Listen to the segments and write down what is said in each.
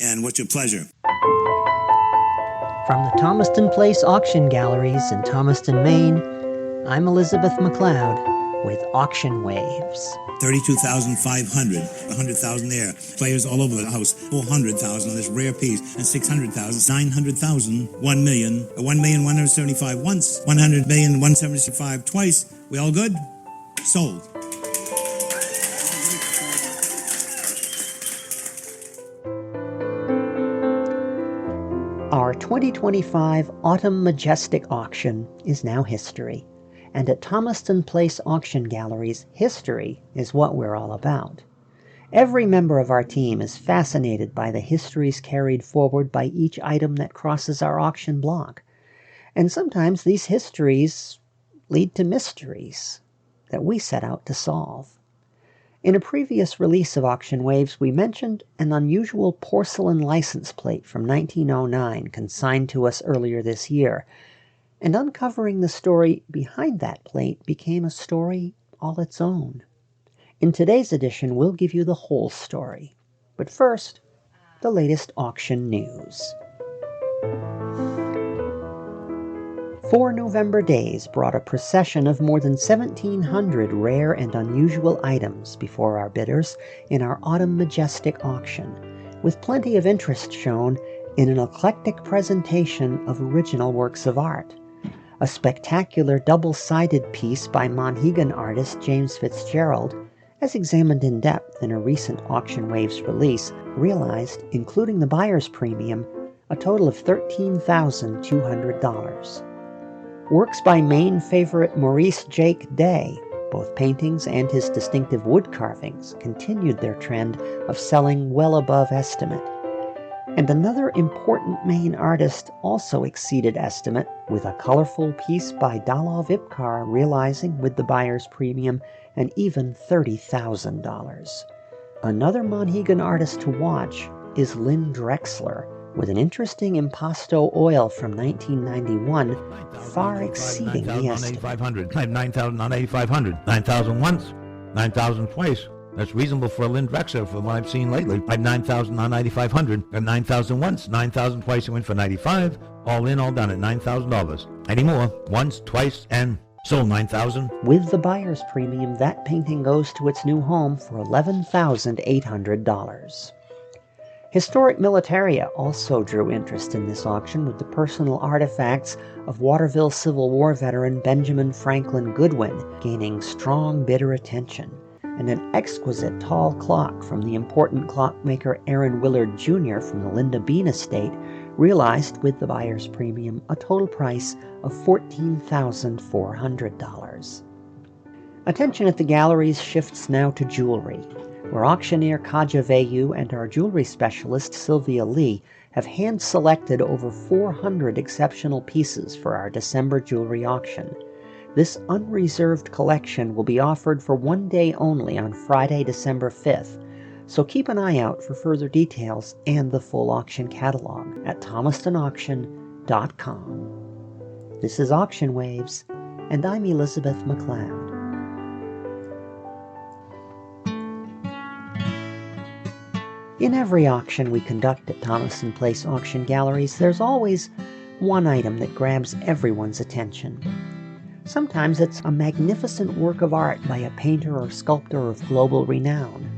And what's your pleasure? From the Thomaston Place Auction Galleries in Thomaston, Maine, I'm Elizabeth McLeod with Auction Waves. 32,500, 100,000 there. Players all over the house. 400,000 on this rare piece, and 600,000, 900,000, 1 million, 1,175 once, 100,175 twice. We all good? Sold. Our 2025 Autumn Majestic Auction is now history. And at Thomaston Place Auction Galleries, history is what we're all about. Every member of our team is fascinated by the histories carried forward by each item that crosses our auction block. And sometimes these histories lead to mysteries that we set out to solve. In a previous release of Auction Waves, we mentioned an unusual porcelain license plate from 1909 consigned to us earlier this year. And uncovering the story behind that plate became a story all its own. In today's edition, we'll give you the whole story. But first, the latest auction news. 4 November days brought a procession of more than 1,700 rare and unusual items before our bidders in our Autumn Majestic Auction, with plenty of interest shown in an eclectic presentation of original works of art. A spectacular double-sided piece by Mohegan artist James Fitzgerald, as examined in depth in a recent Auction Waves release, realized, including the buyer's premium, a total of $13,200. Works by Maine favorite Maurice Jake Day, both paintings and his distinctive wood carvings, continued their trend of selling well above estimate. And another important Maine artist also exceeded estimate, with a colorful piece by Dalov Ipcar realizing, with the buyer's premium, an even $30,000. Another Mohegan artist to watch is Lynn Drexler, with an interesting impasto oil from 1991, far exceeding the estimate. 9,500. I have 9,000 on 8,500. 9,000 once, 9,000 twice. That's reasonable for a Lynn Drexler from what I've seen lately. I have 9,000 on 9,500. And 9,000 once, 9,000 twice. I went for 95. All in, all done at $9,000. Any more? Once, twice, and sold 9,000. With the buyer's premium, that painting goes to its new home for $11,800. Historic militaria also drew interest in this auction, with the personal artifacts of Waterville Civil War veteran Benjamin Franklin Goodwin gaining strong bidder attention, and an exquisite tall clock from the important clockmaker Aaron Willard Jr. from the Linda Bean estate realized, with the buyer's premium, a total price of $14,400. Attention at the galleries shifts now to jewelry, where auctioneer Kaja Vayu and our jewelry specialist Sylvia Lee have hand-selected over 400 exceptional pieces for our December jewelry auction. This unreserved collection will be offered for one day only on Friday, December 5th, so keep an eye out for further details and the full auction catalog at thomastonauction.com. This is Auction Waves, and I'm Elizabeth McLeod. In every auction we conduct at Thomaston Place Auction Galleries, there's always one item that grabs everyone's attention. Sometimes it's a magnificent work of art by a painter or sculptor of global renown.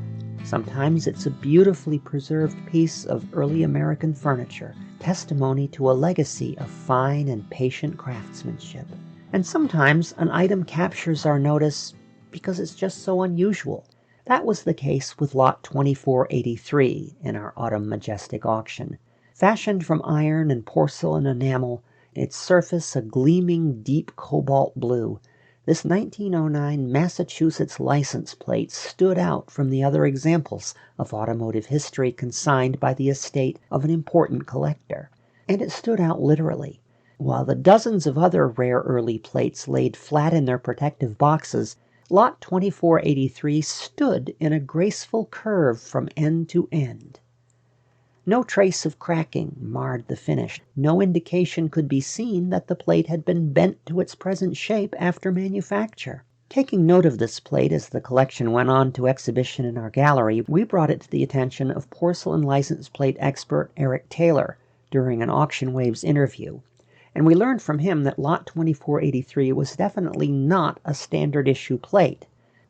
Sometimes it's a beautifully preserved piece of early American furniture, testimony to a legacy of fine and patient craftsmanship. And sometimes an item captures our notice because it's just so unusual. That was the case with Lot 2483 in our Autumn Majestic Auction. Fashioned from iron and porcelain enamel, its surface a gleaming deep cobalt blue, this 1909 Massachusetts license plate stood out from the other examples of automotive history consigned by the estate of an important collector. And it stood out literally. While the dozens of other rare early plates laid flat in their protective boxes, Lot 2483 stood in a graceful curve from end to end. No trace of cracking marred the finish. No indication could be seen that the plate had been bent to its present shape after manufacture. Taking note of this plate as the collection went on to exhibition in our gallery, we brought it to the attention of porcelain license plate expert Eric Taylor during an Auction Waves interview, and we learned from him that Lot 2483 was definitely not a standard issue plate.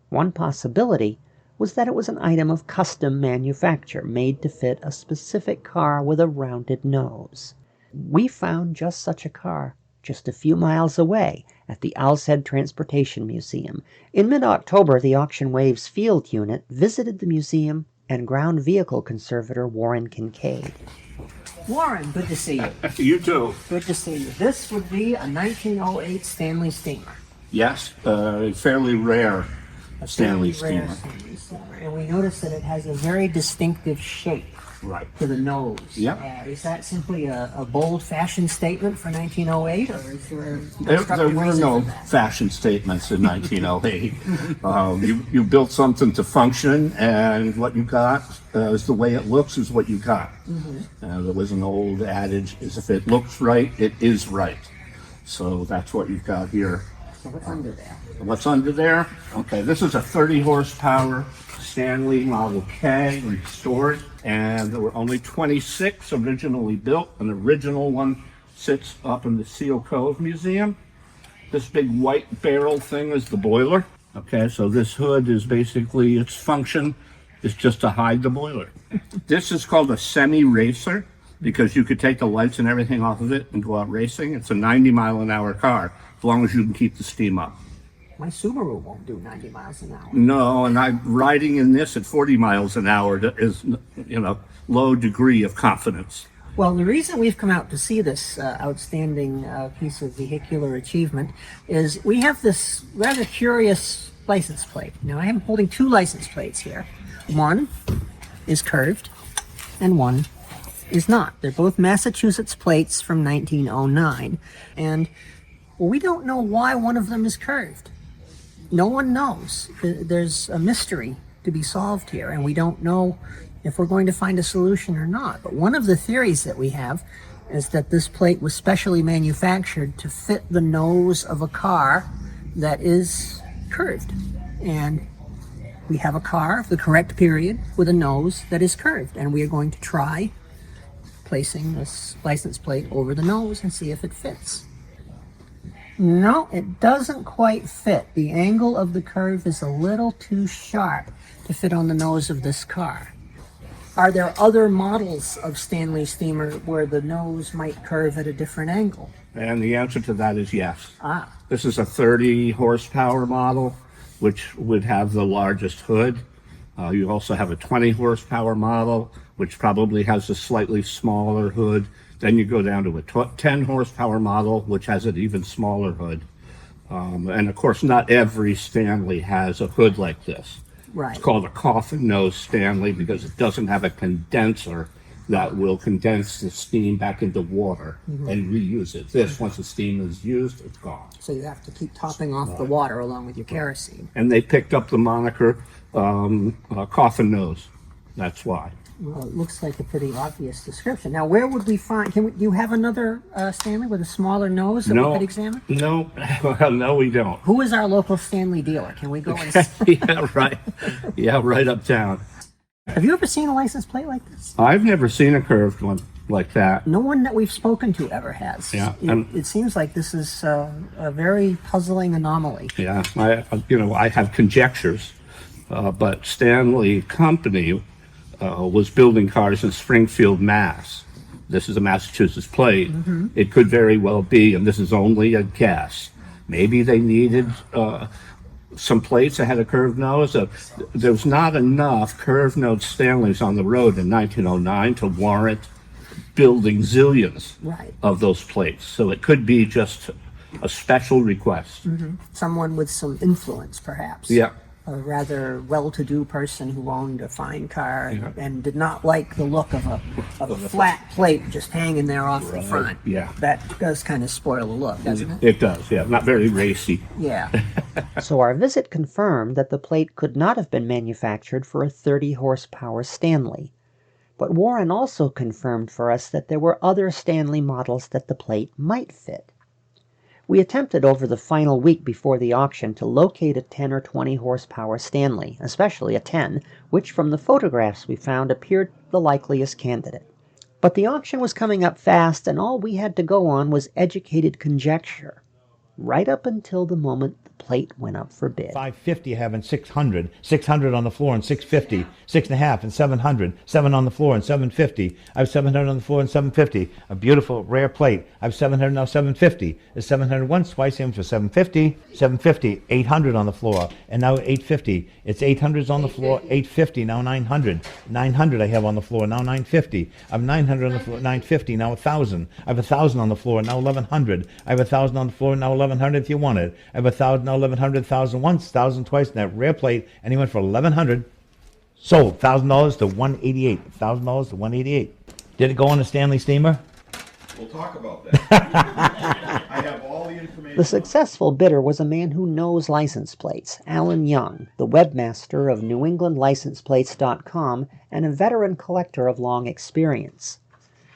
One possibility was that it was an item of custom manufacture made to fit a specific car with a rounded nose. We found just such a car just a few miles away at the Owl's Head Transportation Museum. In mid-October, the Auction Waves field unit visited the museum and ground vehicle conservator Warren Kincaid. Warren, good to see you. You too. Good to see you. This would be a 1908 Stanley steamer. Yes, fairly rare Stanley Very rare steamer. Stanley steamer. And we notice that it has a very distinctive shape Right. to the nose. Yep. Is that simply a bold fashion statement for 1908, or is there a There constructive were reason no for that? fashion statements in 1908. You built something to function, and what you got is the way it looks is what you got. There was an old adage, is if it looks right, it is right. So that's what you've got here. So what's under there? What's under there? Okay, this is a 30 horsepower Stanley Model K restored, and there were only 26 originally built. An original one sits up in the Seal Cove Museum. This big white barrel thing is the boiler. Okay, so this hood is basically, its function is just to hide the boiler. This is called a semi-racer because you could take the lights and everything off of it and go out racing. It's a 90-mile-an-hour car, as long as you can keep the steam up. My Subaru won't do 90 miles an hour. No, and I'm riding in this at 40 miles an hour is, low degree of confidence. Well, the reason we've come out to see this outstanding piece of vehicular achievement is we have this rather curious license plate. Now, I am holding two license plates here. One is curved, and one is not. They're both Massachusetts plates from 1909, and we don't know why one of them is curved. No one knows. There's a mystery to be solved here, and we don't know if we're going to find a solution or not. But one of the theories that we have is that this plate was specially manufactured to fit the nose of a car that is curved. And we have a car of the correct period with a nose that is curved, and we are going to try placing this license plate over the nose and see if it fits. No, it doesn't quite fit. The angle of the curve is a little too sharp to fit on the nose of this car. Are there other models of Stanley steamer where the nose might curve at a different angle? And the answer to that is yes. Ah, This is a 30 horsepower model, which would have the largest hood. You also have a 20 horsepower model, which probably has a slightly smaller hood. Then you go down to a 10 horsepower model, which has an even smaller hood. And of course, not every Stanley has a hood like this. right. It's called a coffin nose Stanley because it doesn't have a condenser that will condense the steam back into water and reuse it. This, once the steam is used, it's gone. So you have to keep topping off the water along with your kerosene. And they picked up the moniker coffin nose. That's why. Well, it looks like a pretty obvious description. Now, where would we find? Do you have another Stanley with a smaller nose that we could examine? No, no, we don't. Who is our local Stanley dealer? Can we go and? Yeah, right. Yeah, right uptown. Have you ever seen a license plate like this? I've never seen a curved one like that. No one that we've spoken to ever has. Yeah, It seems like this is a very puzzling anomaly. Yeah, I have conjectures, but Stanley Company was building cars in Springfield, Mass. This is a Massachusetts plate. It could very well be, and this is only a guess. Maybe they needed some plates that had a curved nose. There was not enough curved nose Stanleys on the road in 1909 to warrant building zillions Right. of those plates. So it could be just a special request. Someone with some influence, perhaps. Yeah. A rather well-to-do person who owned a fine car and did not like the look of a flat plate just hanging there off the front. Yeah. That does kind of spoil the look, doesn't it? It does, yeah. Not very racy. Yeah. So our visit confirmed that the plate could not have been manufactured for a 30 horsepower Stanley. But Warren also confirmed for us that there were other Stanley models that the plate might fit. We attempted over the final week before the auction to locate a 10 or 20 horsepower Stanley, especially a 10, which from the photographs we found appeared the likeliest candidate. But the auction was coming up fast, and all we had to go on was educated conjecture, right up until the moment the plate went up for bid. 550 having 600, 600 on the floor and 650, 6.5 and 700, 7 on the floor and 750. I have 700 on the floor and 750. A beautiful rare plate. I have 700 now 750. It's 700 once, twice in for 750, 750, 800 on the floor and now 850. It's 800s on the floor, 850, now 900. 900 I have on the floor, now 950. I have 900 on the floor, 950, now 1,000. I have 1,000 on the floor, now 1,100. I have 1,000 on the floor, now 1,100 if you want it. I have 1,000, now 1,100, 1,000 once, 1,000 twice, and that rare plate, and he went for 1,100. Sold $1,000 to 188. $1,000 to 188. Did it go on a Stanley steamer? We'll talk about that. I have all the information. The successful bidder was a man who knows license plates, Alan Young, the webmaster of NewEnglandLicensePlates.com and a veteran collector of long experience.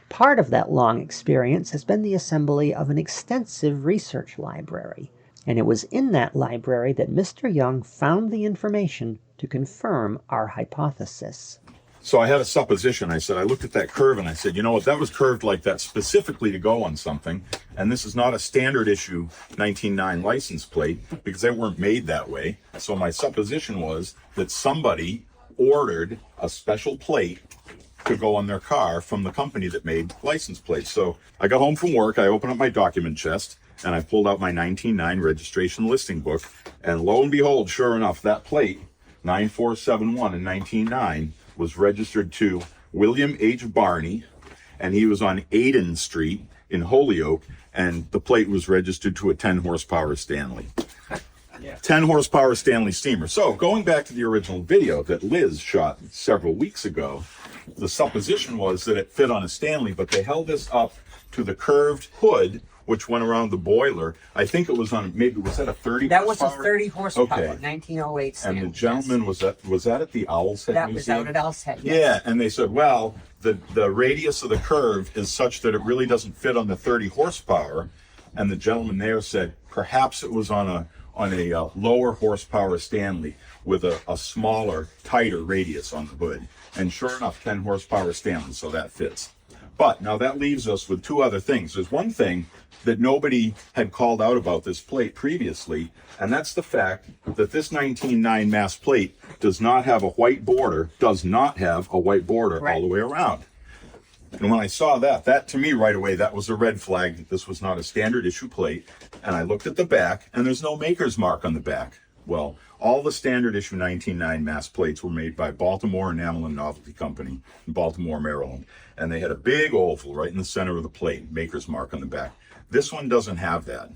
Part of that long experience has been the assembly of an extensive research library, and it was in that library that Mr. Young found the information to confirm our hypothesis. So I had a supposition. I said, I looked at that curve and I said, you know what, that was curved like that specifically to go on something. And this is not a standard issue 19.9 license plate because they weren't made that way. So my supposition was that somebody ordered a special plate to go on their car from the company that made license plates. So I got home from work, I opened up my document chest, and I pulled out my 19.9 registration listing book. And lo and behold, sure enough, that plate, 9471 in 19.9, was registered to William H. Barney, and he was on Aden Street in Holyoke, and the plate was registered to a 10 horsepower Stanley. 10 horsepower Stanley steamer. So going back to the original video that Liz shot several weeks ago, the supposition was that it fit on a Stanley, but they held this up to the curved hood which went around the boiler. I think it was on, maybe, was that a 30 That horsepower? was a 30 horsepower, Okay. 1908 Stanley. And the gentleman, was that at the Owl's Head That was Museum? out at Owl's Head, yes. Yeah, and they said, well, the radius of the curve is such that it really doesn't fit on the 30 horsepower. And the gentleman there said, perhaps it was on a lower horsepower Stanley with a smaller, tighter radius on the hood. And sure enough, 10 horsepower Stanley, so that fits. But now that leaves us with two other things. There's one thing that nobody had called out about this plate previously, and that's the fact that this 19.9 mass plate does not have a white border, all the way around. And when I saw that to me right away, that was a red flag that this was not a standard issue plate. And I looked at the back, and there's no maker's mark on the back. Well, all the standard issue 19.9 mass plates were made by Baltimore Enamel and Novelty Company in Baltimore, Maryland. And they had a big oval right in the center of the plate, maker's mark on the back. This one doesn't have that.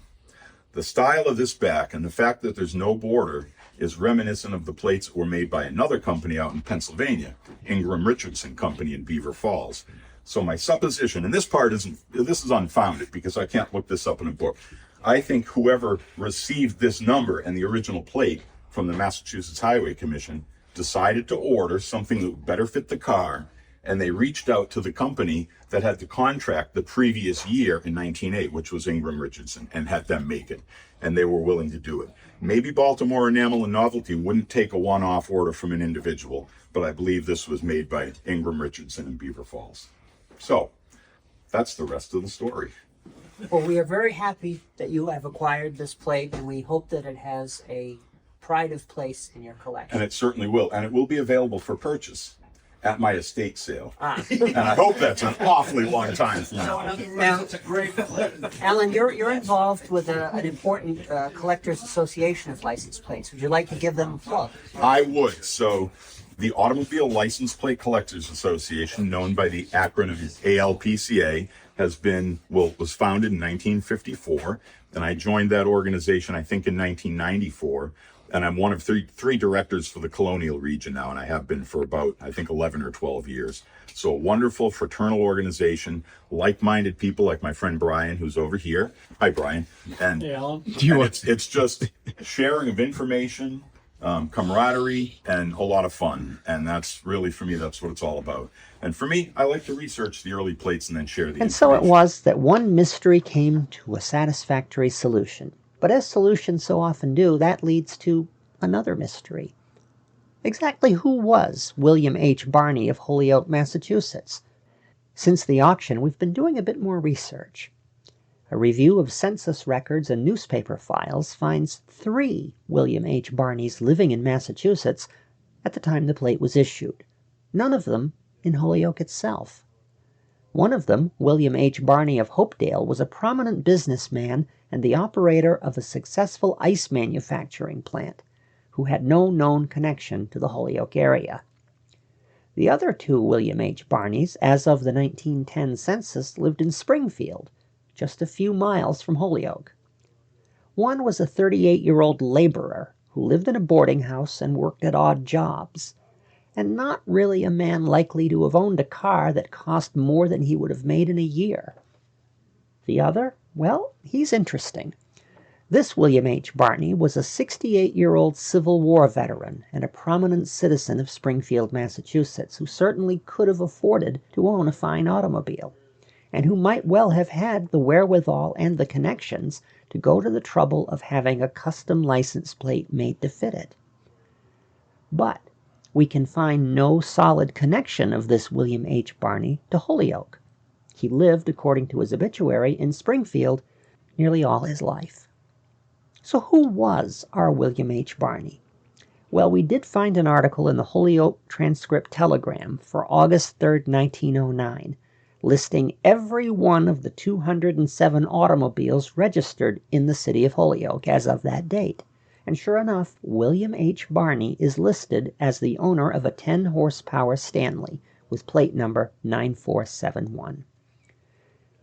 The style of this back and the fact that there's no border is reminiscent of the plates that were made by another company out in Pennsylvania, Ingram Richardson Company in Beaver Falls. So my supposition, and this is unfounded because I can't look this up in a book. I think whoever received this number and the original plate from the Massachusetts Highway Commission decided to order something that would better fit the car, and they reached out to the company that had the contract the previous year in 1908, which was Ingram Richardson, and had them make it, and they were willing to do it. Maybe Baltimore Enamel and Novelty wouldn't take a one-off order from an individual, but I believe this was made by Ingram Richardson in Beaver Falls. So that's the rest of the story. Well, we are very happy that you have acquired this plate, and we hope that it has a pride of place in your collection. And it certainly will, and it will be available for purchase at my estate sale. And I hope that's an awfully long time from now. Now, Alan, you're involved with an important collectors association of license plates. Would you like to give them a plug? I would. So the Automobile License Plate Collectors Association, known by the acronym ALPCA, was founded in 1954, and I joined that organization, I think, in 1994. And I'm one of three directors for the Colonial region now, and I have been for about, I think, 11 or 12 years. So a wonderful fraternal organization, like-minded people like my friend Brian, who's over here. Hi, Brian. And, Hey, Alan. and it's just sharing of information, camaraderie and a lot of fun. And that's really, for me, that's what it's all about. And for me, I like to research the early plates and then share the And so it information. was that one mystery came to a satisfactory solution. But as solutions so often do, that leads to another mystery. Exactly who was William H. Barney of Holyoke, Massachusetts? Since the auction, we've been doing a bit more research. A review of census records and newspaper files finds 3 William H. Barneys living in Massachusetts at the time the plate was issued, none of them in Holyoke itself. One of them, William H. Barney of Hopedale, was a prominent businessman and the operator of a successful ice manufacturing plant, who had no known connection to the Holyoke area. The other 2 William H. Barneys, as of the 1910 census, lived in Springfield, just a few miles from Holyoke. One was a 38-year-old laborer who lived in a boarding house and worked at odd jobs, and not really a man likely to have owned a car that cost more than he would have made in a year. The other, well, he's interesting. This William H. Barney was a 68-year-old Civil War veteran and a prominent citizen of Springfield, Massachusetts, who certainly could have afforded to own a fine automobile, and who might well have had the wherewithal and the connections to go to the trouble of having a custom license plate made to fit it. But we can find no solid connection of this William H. Barney to Holyoke. He lived, according to his obituary, in Springfield nearly all his life. So who was our William H. Barney? Well, we did find an article in the Holyoke Transcript Telegram for August 3rd, 1909, listing every one of the 207 automobiles registered in the city of Holyoke as of that date. And sure enough, William H. Barney is listed as the owner of a 10-horsepower Stanley with plate number 9471.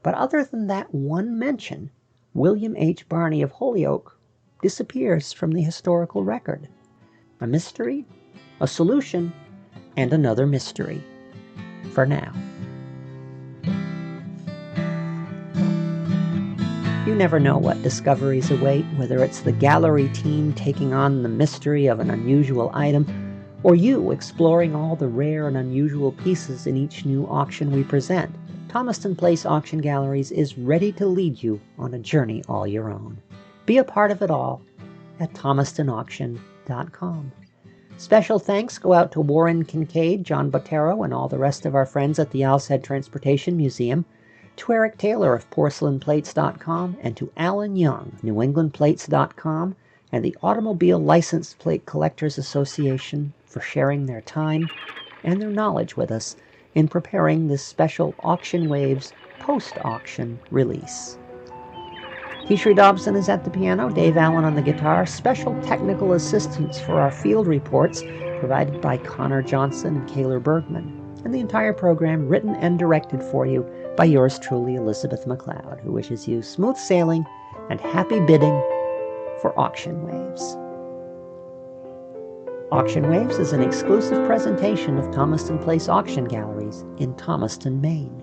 But other than that one mention, William H. Barney of Holyoke disappears from the historical record. A mystery, a solution, and another mystery. For now. You never know what discoveries await, whether it's the gallery team taking on the mystery of an unusual item, or you exploring all the rare and unusual pieces in each new auction we present. Thomaston Place Auction Galleries is ready to lead you on a journey all your own. Be a part of it all at thomastonauction.com. Special thanks go out to Warren Kincaid, John Botero, and all the rest of our friends at the Owl's Head Transportation Museum, to Eric Taylor of PorcelainPlates.com, and to Alan Young, NewEnglandPlates.com, and the Automobile License Plate Collectors Association for sharing their time and their knowledge with us in preparing this special Auction Waves post-auction release. Keishri Dobson is at the piano, Dave Allen on the guitar. Special technical assistance for our field reports provided by Connor Johnson and Kaylor Bergman. And the entire program written and directed for you by yours truly, Elizabeth McLeod, who wishes you smooth sailing and happy bidding for Auction Waves. Auction Waves is an exclusive presentation of Thomaston Place Auction Galleries in Thomaston, Maine.